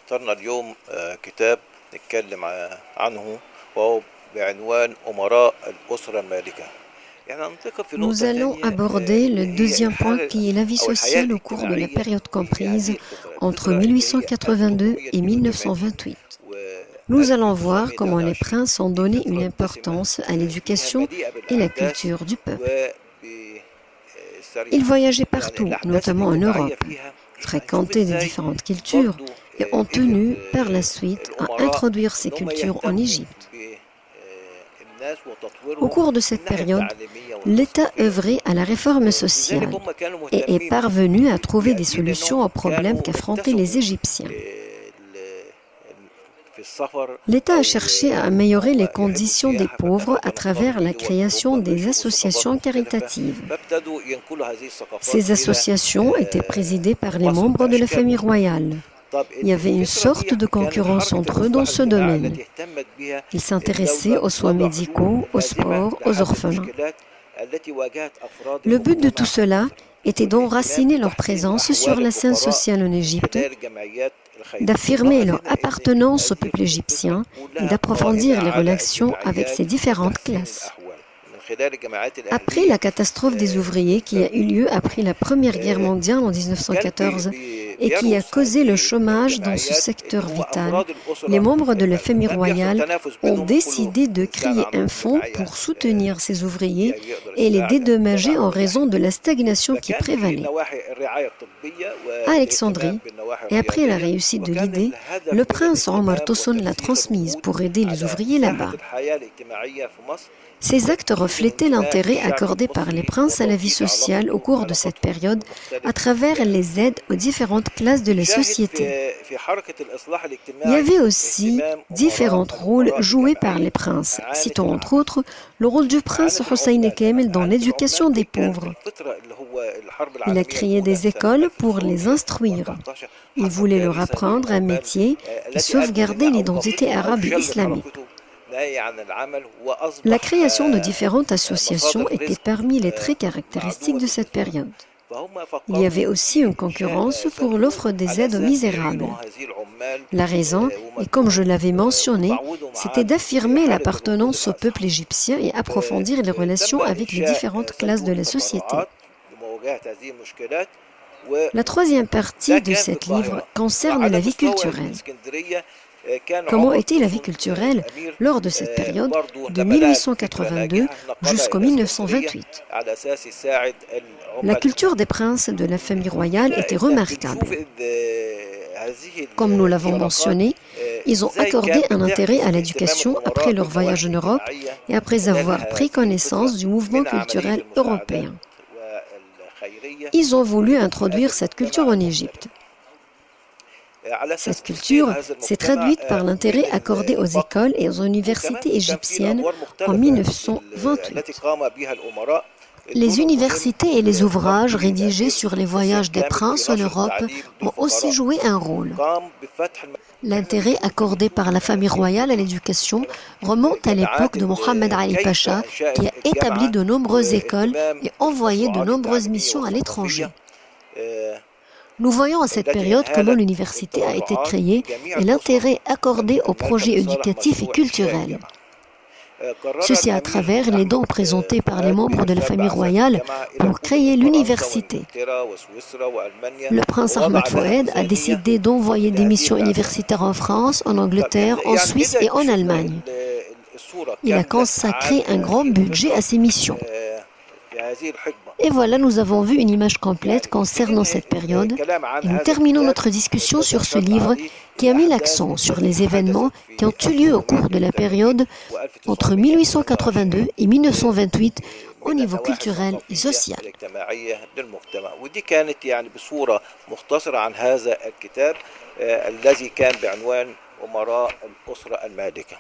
اخترنا اليوم كتاب نتكلم عنه وهو بعنوان أمراء الأسرة المالكة. Nous allons aborder le deuxième point qui est la vie sociale au cours de la période comprise entre 1882 et 1928. Nous allons voir comment les princes ont donné une importance à l'éducation et la culture du peuple. Ils voyageaient partout, notamment en Europe, fréquentaient des différentes cultures et ont tenu par la suite à introduire ces cultures en Égypte. Au cours de cette période, l'État œuvrait à la réforme sociale et est parvenu à trouver des solutions aux problèmes qu'affrontaient les Égyptiens. L'État a cherché à améliorer les conditions des pauvres à travers la création des associations caritatives. Ces associations étaient présidées par les membres de la famille royale. Il y avait une sorte de concurrence entre eux dans ce domaine. Ils s'intéressaient aux soins médicaux, au sport, aux orphelins. Le but de tout cela était d'enraciner leur présence sur la scène sociale en Égypte, d'affirmer leur appartenance au peuple égyptien et d'approfondir les relations avec ses différentes classes. Après la catastrophe des ouvriers qui a eu lieu après la Première Guerre mondiale en 1914 et qui a causé le chômage dans ce secteur vital, les membres de la famille royale ont décidé de créer un fonds pour soutenir ces ouvriers et les dédommager en raison de la stagnation qui prévalait. À Alexandrie, et après la réussite de l'idée, le prince Omar Tosun l'a transmise pour aider les ouvriers là-bas. Ces actes reflétaient l'intérêt accordé par les princes à la vie sociale au cours de cette période à travers les aides aux différentes classes de la société. Il y avait aussi différents rôles joués par les princes, citons entre autres le rôle du prince Hussein Kamel dans l'éducation des pauvres. Il a créé des écoles pour les instruire. Il voulait leur apprendre un métier et sauvegarder l'identité arabe et islamique. La création de différentes associations était parmi les traits caractéristiques de cette période. Il y avait aussi une concurrence pour l'offre des aides aux misérables. La raison, et comme je l'avais mentionné, c'était d'affirmer l'appartenance au peuple égyptien et approfondir les relations avec les différentes classes de la société. La troisième partie de cet livre concerne la vie culturelle. Comment était la vie culturelle lors de cette période de 1882 jusqu'en 1928? La culture des princes de la famille royale était remarquable. Comme nous l'avons mentionné, ils ont accordé un intérêt à l'éducation après leur voyage en Europe et après avoir pris connaissance du mouvement culturel européen. Ils ont voulu introduire cette culture en Égypte. Cette culture s'est traduite par l'intérêt accordé aux écoles et aux universités égyptiennes en 1928. Les universités et les ouvrages rédigés sur les voyages des princes en Europe ont aussi joué un rôle. L'intérêt accordé par la famille royale à l'éducation remonte à l'époque de Mohammed Ali Pacha, qui a établi de nombreuses écoles et envoyé de nombreuses missions à l'étranger. Nous voyons à cette période comment l'université a été créée et l'intérêt accordé aux projets éducatifs et culturels. Ceci à travers les dons présentés par les membres de la famille royale pour créer l'université. Le prince Ahmed Fouad a décidé d'envoyer des missions universitaires en France, en Angleterre, en Suisse et en Allemagne. Il a consacré un grand budget à ces missions. Et voilà, nous avons vu une image complète concernant cette période et nous terminons notre discussion sur ce livre qui a mis l'accent sur les événements qui ont eu lieu au cours de la période entre 1882 et 1928 au niveau culturel et social. ودي كانت يعني بصورة مختصرة عن هذا الكتاب الذي كان بعنوان أمراء الأسرة المالكة.